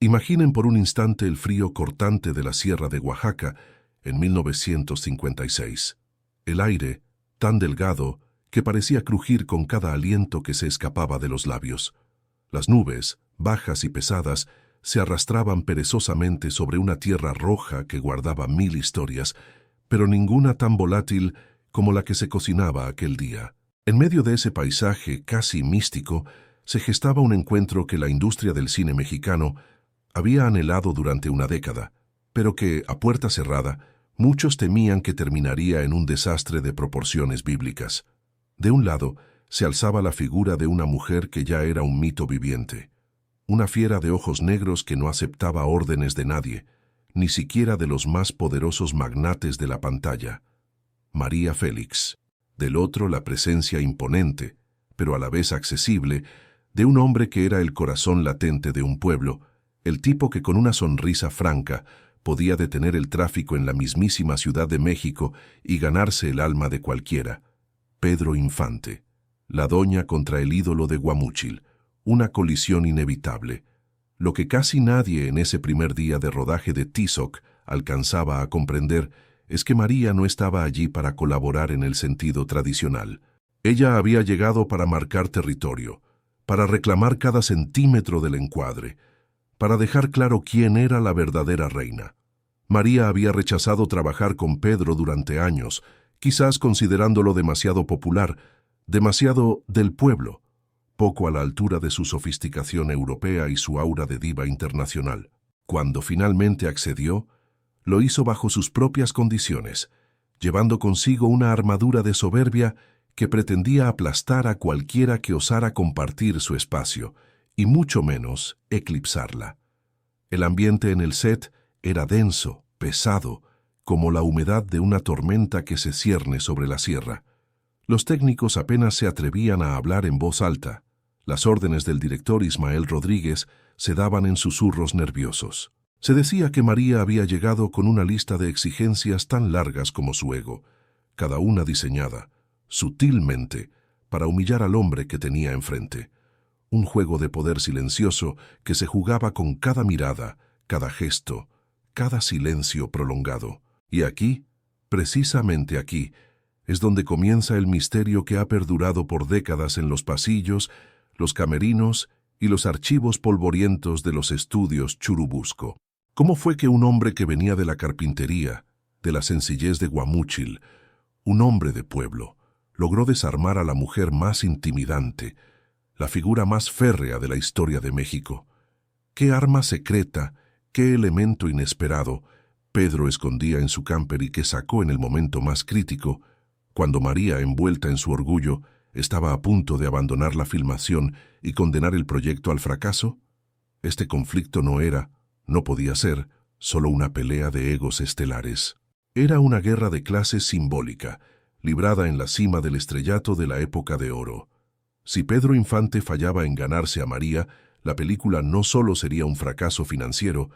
Imaginen por un instante el frío cortante de la Sierra de Oaxaca en 1956. El aire, tan delgado que parecía crujir con cada aliento que se escapaba de los labios. Las nubes, bajas y pesadas, se arrastraban perezosamente sobre una tierra roja que guardaba 1000 historias, pero ninguna tan volátil como la que se cocinaba aquel día. En medio de ese paisaje casi místico, se gestaba un encuentro que la industria del cine mexicano había anhelado durante una década, pero que, a puerta cerrada, muchos temían que terminaría en un desastre de proporciones bíblicas. De un lado, se alzaba la figura de una mujer que ya era un mito viviente, una fiera de ojos negros que no aceptaba órdenes de nadie, ni siquiera de los más poderosos magnates de la pantalla. María Félix. Del otro, la presencia imponente, pero a la vez accesible, de un hombre que era el corazón latente de un pueblo, el tipo que con una sonrisa franca podía detener el tráfico en la mismísima Ciudad de México y ganarse el alma de cualquiera. Pedro Infante. La doña contra el ídolo de Guamúchil. Una colisión inevitable. Lo que casi nadie en ese primer día de rodaje de Tizoc alcanzaba a comprender es que María no estaba allí para colaborar en el sentido tradicional. Ella había llegado para marcar territorio, para reclamar cada centímetro del encuadre, para dejar claro quién era la verdadera reina. María había rechazado trabajar con Pedro durante años, quizás considerándolo demasiado popular, demasiado del pueblo, poco a la altura de su sofisticación europea y su aura de diva internacional. Cuando finalmente accedió, lo hizo bajo sus propias condiciones, llevando consigo una armadura de soberbia que pretendía aplastar a cualquiera que osara compartir su espacio, y mucho menos eclipsarla. El ambiente en el set era denso, pesado, como la humedad de una tormenta que se cierne sobre la sierra. Los técnicos apenas se atrevían a hablar en voz alta. Las órdenes del director Ismael Rodríguez se daban en susurros nerviosos. Se decía que María había llegado con una lista de exigencias tan largas como su ego, cada una diseñada, sutilmente, para humillar al hombre que tenía enfrente. Un juego de poder silencioso que se jugaba con cada mirada, cada gesto, cada silencio prolongado. Y aquí, precisamente aquí, es donde comienza el misterio que ha perdurado por décadas en los pasillos, los camerinos y los archivos polvorientos de los estudios Churubusco. ¿Cómo fue que un hombre que venía de la carpintería, de la sencillez de Guamúchil, un hombre de pueblo, logró desarmar a la mujer más intimidante, la figura más férrea de la historia de México? ¿Qué arma secreta, qué elemento inesperado Pedro escondía en su camper y que sacó en el momento más crítico, cuando María, envuelta en su orgullo, estaba a punto de abandonar la filmación y condenar el proyecto al fracaso? Este conflicto no podía ser, solo una pelea de egos estelares. Era una guerra de clases simbólica, librada en la cima del estrellato de la época de oro. Si Pedro Infante fallaba en ganarse a María, la película no solo sería un fracaso financiero,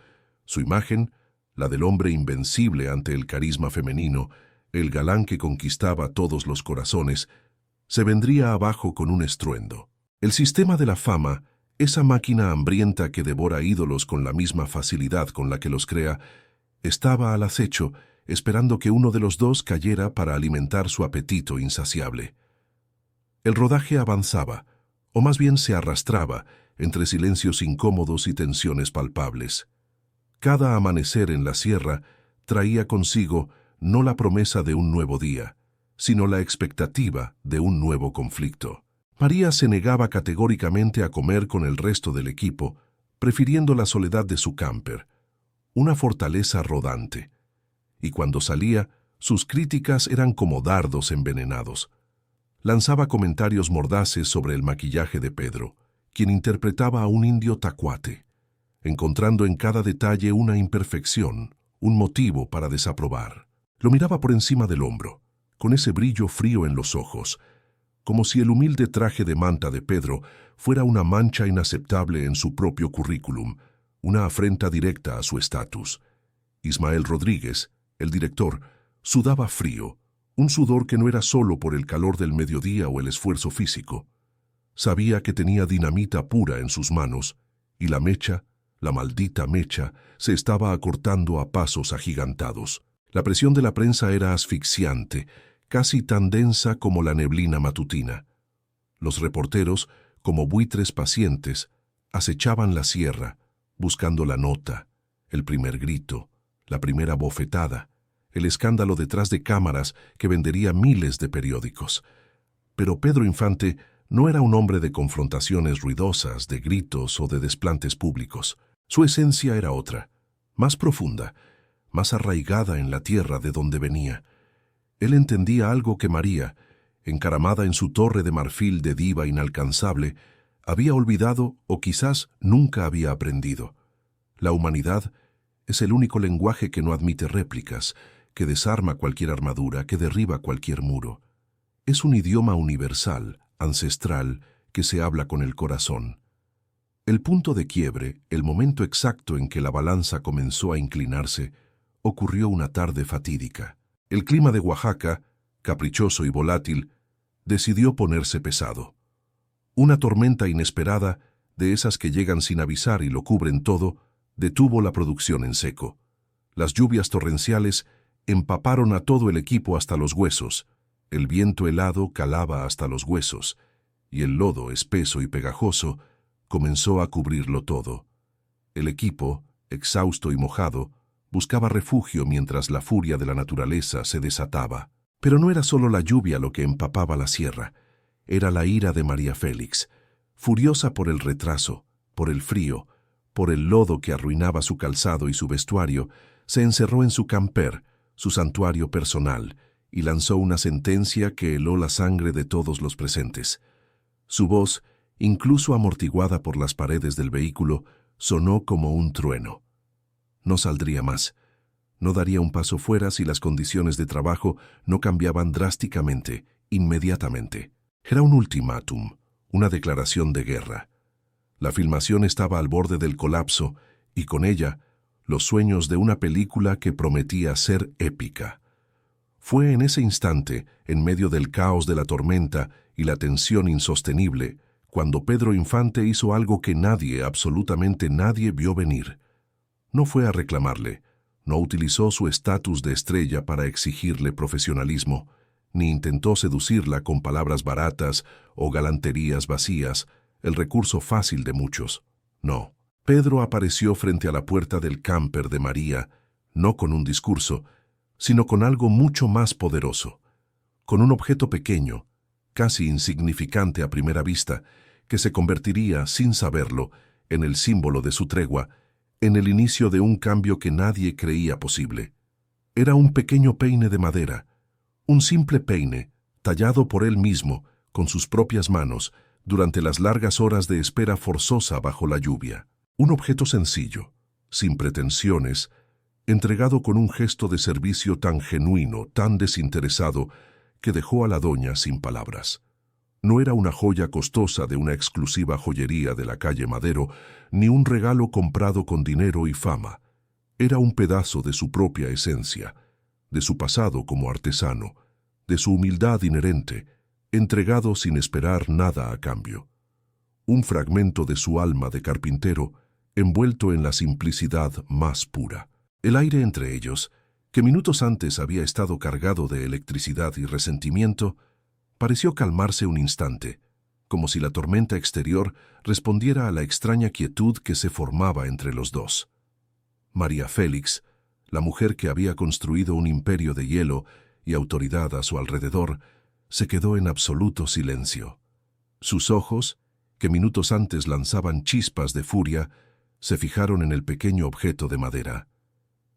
su imagen, la del hombre invencible ante el carisma femenino, el galán que conquistaba todos los corazones, se vendría abajo con un estruendo. El sistema de la fama, esa máquina hambrienta que devora ídolos con la misma facilidad con la que los crea, estaba al acecho, esperando que uno de los dos cayera para alimentar su apetito insaciable. El rodaje avanzaba, o más bien se arrastraba, entre silencios incómodos y tensiones palpables. Cada amanecer en la sierra traía consigo no la promesa de un nuevo día, sino la expectativa de un nuevo conflicto. María se negaba categóricamente a comer con el resto del equipo, prefiriendo la soledad de su camper, una fortaleza rodante. Y cuando salía, sus críticas eran como dardos envenenados. Lanzaba comentarios mordaces sobre el maquillaje de Pedro, quien interpretaba a un indio tacuate, encontrando en cada detalle una imperfección, un motivo para desaprobar. Lo miraba por encima del hombro, con ese brillo frío en los ojos, como si el humilde traje de manta de Pedro fuera una mancha inaceptable en su propio currículum, una afrenta directa a su estatus. Ismael Rodríguez, el director, sudaba frío, un sudor que no era solo por el calor del mediodía o el esfuerzo físico. Sabía que tenía dinamita pura en sus manos, y la mecha, La maldita mecha se estaba acortando a pasos agigantados. La presión de la prensa era asfixiante, casi tan densa como la neblina matutina. Los reporteros, como buitres pacientes, acechaban la sierra, buscando la nota, el primer grito, la primera bofetada, el escándalo detrás de cámaras que vendería miles de periódicos. Pero Pedro Infante no era un hombre de confrontaciones ruidosas, de gritos o de desplantes públicos. Su esencia era otra, más profunda, más arraigada en la tierra de donde venía. Él entendía algo que María, encaramada en su torre de marfil de diva inalcanzable, había olvidado o quizás nunca había aprendido. La humanidad es el único lenguaje que no admite réplicas, que desarma cualquier armadura, que derriba cualquier muro. Es un idioma universal, ancestral, que se habla con el corazón. El punto de quiebre, el momento exacto en que la balanza comenzó a inclinarse, ocurrió una tarde fatídica. El clima de Oaxaca, caprichoso y volátil, decidió ponerse pesado. Una tormenta inesperada, de esas que llegan sin avisar y lo cubren todo, detuvo la producción en seco. Las lluvias torrenciales empaparon a todo el equipo hasta los huesos. El viento helado calaba hasta los huesos, y el lodo, espeso y pegajoso, comenzó a cubrirlo todo. El equipo, exhausto y mojado, buscaba refugio mientras la furia de la naturaleza se desataba. Pero no era solo la lluvia lo que empapaba la sierra, era la ira de María Félix, furiosa por el retraso, por el frío, por el lodo que arruinaba su calzado y su vestuario, se encerró en su camper, su santuario personal, y lanzó una sentencia que heló la sangre de todos los presentes. Su voz, incluso amortiguada por las paredes del vehículo, sonó como un trueno. No saldría más. No daría un paso fuera si las condiciones de trabajo no cambiaban drásticamente, inmediatamente. Era un ultimátum, una declaración de guerra. La filmación estaba al borde del colapso y con ella los sueños de una película que prometía ser épica. Fue en ese instante, en medio del caos de la tormenta y la tensión insostenible, cuando Pedro Infante hizo algo que nadie, absolutamente nadie, vio venir. No fue a reclamarle, no utilizó su estatus de estrella para exigirle profesionalismo, ni intentó seducirla con palabras baratas o galanterías vacías, el recurso fácil de muchos. No. Pedro apareció frente a la puerta del camper de María, no con un discurso, sino con algo mucho más poderoso, con un objeto pequeño, casi insignificante a primera vista, que se convertiría, sin saberlo, en el símbolo de su tregua, en el inicio de un cambio que nadie creía posible. Era un pequeño peine de madera, un simple peine, tallado por él mismo, con sus propias manos, durante las largas horas de espera forzosa bajo la lluvia. Un objeto sencillo, sin pretensiones, entregado con un gesto de servicio tan genuino, tan desinteresado, que dejó a la doña sin palabras. No era una joya costosa de una exclusiva joyería de la calle Madero, ni un regalo comprado con dinero y fama. Era un pedazo de su propia esencia, de su pasado como artesano, de su humildad inherente, entregado sin esperar nada a cambio. Un fragmento de su alma de carpintero, envuelto en la simplicidad más pura. El aire entre ellos, que minutos antes había estado cargado de electricidad y resentimiento, pareció calmarse un instante, como si la tormenta exterior respondiera a la extraña quietud que se formaba entre los dos. María Félix, la mujer que había construido un imperio de hielo y autoridad a su alrededor, se quedó en absoluto silencio. Sus ojos, que minutos antes lanzaban chispas de furia, se fijaron en el pequeño objeto de madera.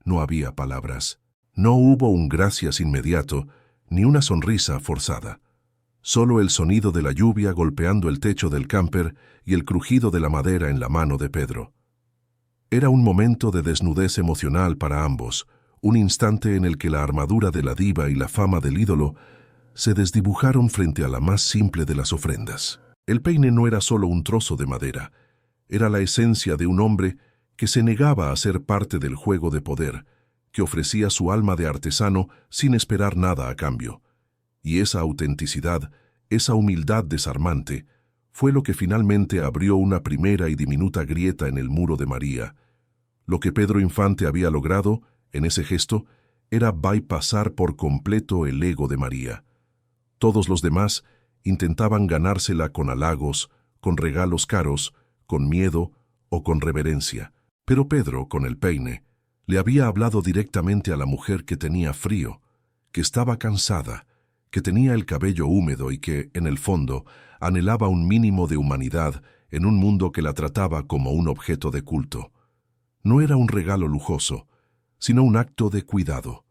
No había palabras. No hubo un gracias inmediato, ni una sonrisa forzada. Solo el sonido de la lluvia golpeando el techo del camper y el crujido de la madera en la mano de Pedro. Era un momento de desnudez emocional para ambos, un instante en el que la armadura de la diva y la fama del ídolo se desdibujaron frente a la más simple de las ofrendas. El peine no era solo un trozo de madera, era la esencia de un hombre que se negaba a ser parte del juego de poder, que ofrecía su alma de artesano sin esperar nada a cambio. Y esa autenticidad, esa humildad desarmante, fue lo que finalmente abrió una primera y diminuta grieta en el muro de María. Lo que Pedro Infante había logrado, en ese gesto, era bypassar por completo el ego de María. Todos los demás intentaban ganársela con halagos, con regalos caros, con miedo o con reverencia. Pero Pedro, con el peine, le había hablado directamente a la mujer que tenía frío, que estaba cansada, que tenía el cabello húmedo y que, en el fondo, anhelaba un mínimo de humanidad en un mundo que la trataba como un objeto de culto. No era un regalo lujoso, sino un acto de cuidado.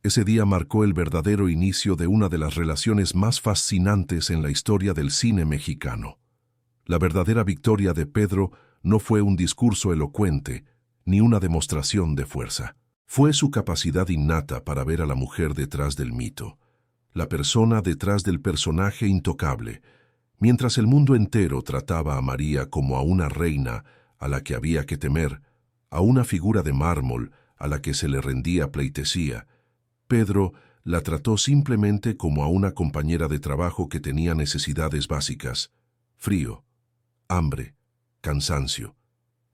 Ese día marcó el verdadero inicio de una de las relaciones más fascinantes en la historia del cine mexicano. La verdadera victoria de Pedro no fue un discurso elocuente, ni una demostración de fuerza. Fue su capacidad innata para ver a la mujer detrás del mito, la persona detrás del personaje intocable, mientras el mundo entero trataba a María como a una reina a la que había que temer, a una figura de mármol a la que se le rendía pleitesía. Pedro la trató simplemente como a una compañera de trabajo que tenía necesidades básicas: frío, hambre, cansancio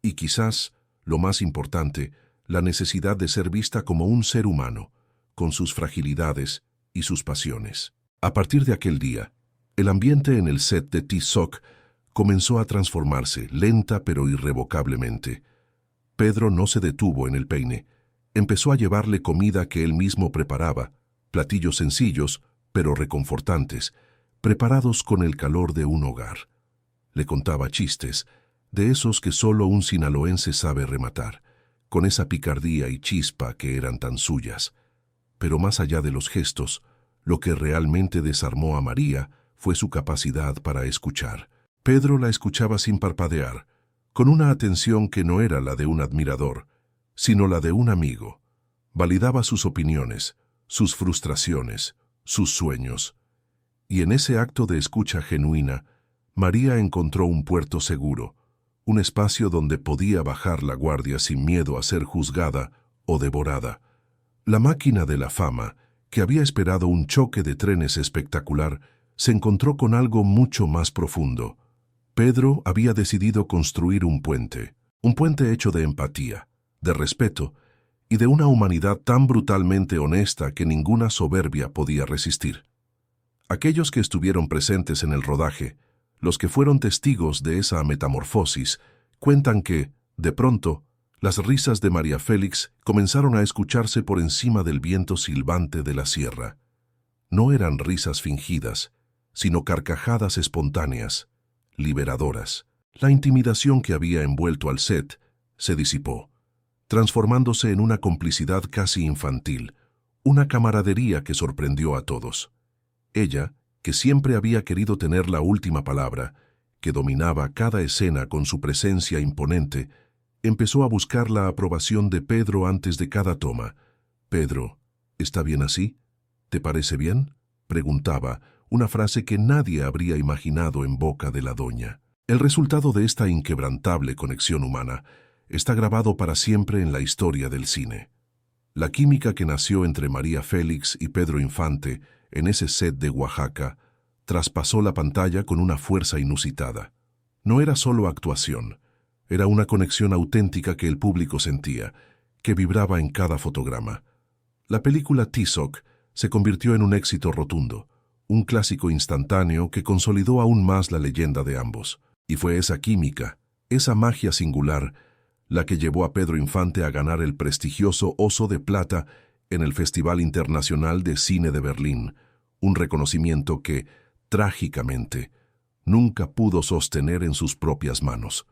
y quizás, lo más importante, la necesidad de ser vista como un ser humano, con sus fragilidades y sus pasiones. A partir de aquel día, el ambiente en el set de Tizoc comenzó a transformarse, lenta pero irrevocablemente. Pedro no se detuvo en el peine. Empezó a llevarle comida que él mismo preparaba, platillos sencillos, pero reconfortantes, preparados con el calor de un hogar. Le contaba chistes, de esos que solo un sinaloense sabe rematar, con esa picardía y chispa que eran tan suyas. Pero más allá de los gestos, lo que realmente desarmó a María fue su capacidad para escuchar. Pedro la escuchaba sin parpadear, con una atención que no era la de un admirador, sino la de un amigo. Validaba sus opiniones, sus frustraciones, sus sueños. Y en ese acto de escucha genuina, María encontró un puerto seguro, un espacio donde podía bajar la guardia sin miedo a ser juzgada o devorada. La máquina de la fama, que había esperado un choque de trenes espectacular, se encontró con algo mucho más profundo. Pedro había decidido construir un puente hecho de empatía, de respeto y de una humanidad tan brutalmente honesta que ninguna soberbia podía resistir. Aquellos que estuvieron presentes en el rodaje, los que fueron testigos de esa metamorfosis, cuentan que, de pronto, las risas de María Félix comenzaron a escucharse por encima del viento silbante de la sierra. No eran risas fingidas, sino carcajadas espontáneas, liberadoras. La intimidación que había envuelto al set se disipó, transformándose en una complicidad casi infantil, una camaradería que sorprendió a todos. Ella, que siempre había querido tener la última palabra, que dominaba cada escena con su presencia imponente, empezó a buscar la aprobación de Pedro antes de cada toma. «Pedro, ¿está bien así? ¿Te parece bien?», preguntaba, una frase que nadie habría imaginado en boca de la doña. El resultado de esta inquebrantable conexión humana está grabado para siempre en la historia del cine. La química que nació entre María Félix y Pedro Infante en ese set de Oaxaca traspasó la pantalla con una fuerza inusitada. No era solo actuación, era una conexión auténtica que el público sentía, que vibraba en cada fotograma. La película Tizoc se convirtió en un éxito rotundo, un clásico instantáneo que consolidó aún más la leyenda de ambos. Y fue esa química, esa magia singular, la que llevó a Pedro Infante a ganar el prestigioso Oso de Plata en el Festival Internacional de Cine de Berlín, un reconocimiento que, trágicamente, nunca pudo sostener en sus propias manos.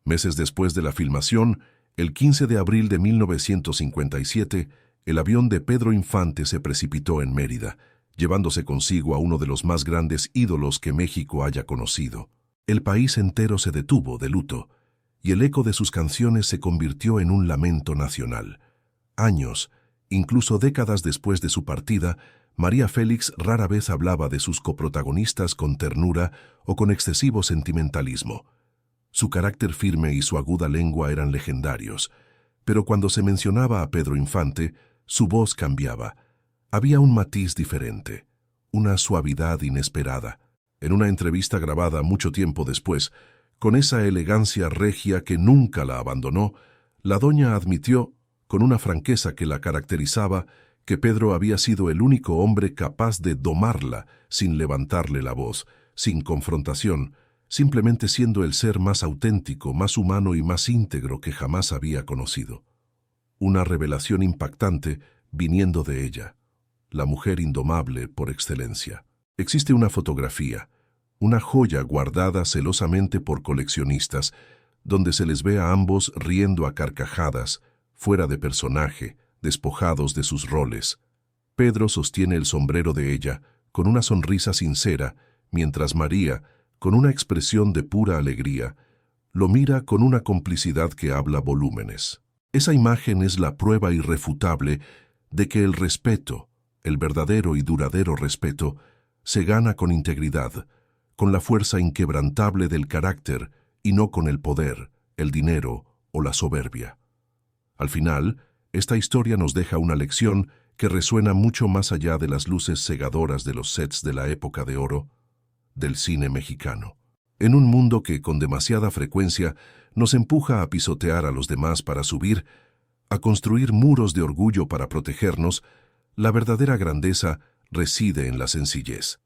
Meses después de la filmación, el 15 de abril de 1957, el avión de Pedro Infante se precipitó en Mérida, llevándose consigo a uno de los más grandes ídolos que México haya conocido. El país entero se detuvo de luto, y el eco de sus canciones se convirtió en un lamento nacional. Años, incluso décadas después de su partida, María Félix rara vez hablaba de sus coprotagonistas con ternura o con excesivo sentimentalismo. Su carácter firme y su aguda lengua eran legendarios, pero cuando se mencionaba a Pedro Infante, su voz cambiaba. Había un matiz diferente, una suavidad inesperada. En una entrevista grabada mucho tiempo después, con esa elegancia regia que nunca la abandonó, la doña admitió, con una franqueza que la caracterizaba, que Pedro había sido el único hombre capaz de domarla sin levantarle la voz, sin confrontación, simplemente siendo el ser más auténtico, más humano y más íntegro que jamás había conocido. Una revelación impactante viniendo de ella, la mujer indomable por excelencia. Existe una fotografía, una joya guardada celosamente por coleccionistas, donde se les ve a ambos riendo a carcajadas, fuera de personaje, despojados de sus roles. Pedro sostiene el sombrero de ella, con una sonrisa sincera, mientras María, con una expresión de pura alegría, lo mira con una complicidad que habla volúmenes. Esa imagen es la prueba irrefutable de que el respeto, el verdadero y duradero respeto, se gana con integridad, con la fuerza inquebrantable del carácter y no con el poder, el dinero o la soberbia. Al final, esta historia nos deja una lección que resuena mucho más allá de las luces cegadoras de los sets de la época de oro del cine mexicano. En un mundo que con demasiada frecuencia nos empuja a pisotear a los demás para subir, a construir muros de orgullo para protegernos, la verdadera grandeza reside en la sencillez.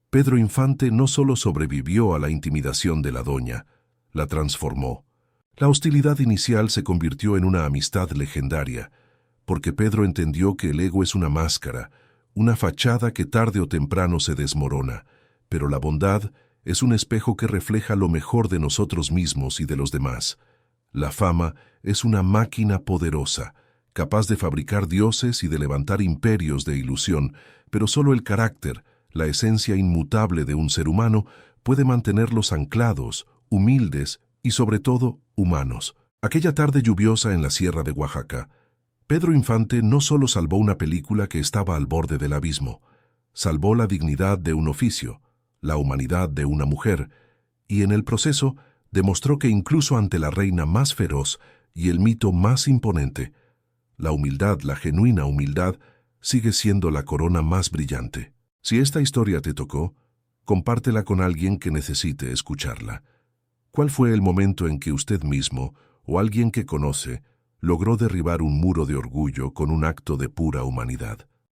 Pedro Infante no solo sobrevivió a la intimidación de la doña, la transformó. La hostilidad inicial se convirtió en una amistad legendaria, porque Pedro entendió que el ego es una máscara, una fachada que tarde o temprano se desmorona, pero la bondad es un espejo que refleja lo mejor de nosotros mismos y de los demás. La fama es una máquina poderosa, capaz de fabricar dioses y de levantar imperios de ilusión, pero solo el carácter, la esencia inmutable de un ser humano, puede mantenerlos anclados, humildes y sobre todo humanos. Aquella tarde lluviosa en la Sierra de Oaxaca, Pedro Infante no solo salvó una película que estaba al borde del abismo, salvó la dignidad de un oficio, la humanidad de una mujer, y en el proceso demostró que incluso ante la reina más feroz y el mito más imponente, la humildad, la genuina humildad, sigue siendo la corona más brillante. Si esta historia te tocó, compártela con alguien que necesite escucharla. ¿Cuál fue el momento en que usted mismo, o alguien que conoce, logró derribar un muro de orgullo con un acto de pura humanidad?